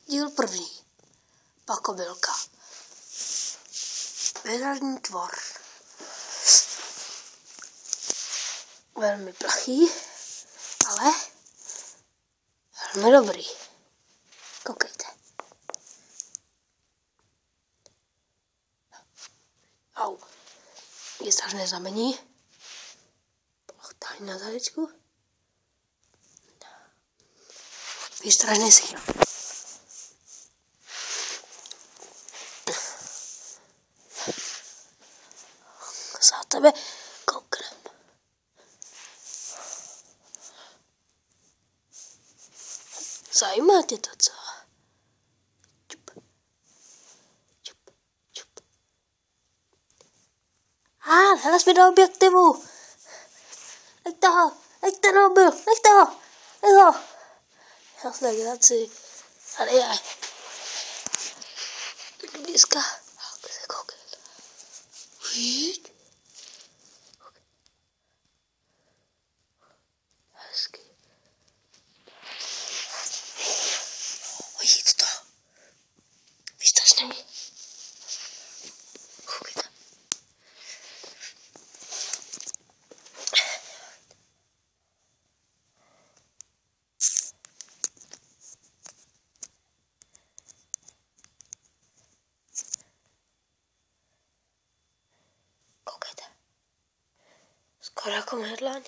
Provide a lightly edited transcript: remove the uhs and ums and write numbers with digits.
Díl první. Pakobylka. Bizarní tvor. Velmi plachý, ale velmi dobrý. Koukejte. Au. Je strašné znamení. Plochtání na zadečku. Výstražný síl. Za tebe kouknem. Zajímá tě to, co? Čup. Čup. Čup. Nalez mi do objektivu. Nech toho. Nech ten mobil. Nech toho. Nech ho. Já se legraci. Tady je. Tak blízka. Koukej. Víš? Hezky. Vidíte to? Výstražný. Koukejte. Koukejte. Skoro jako mehedláň.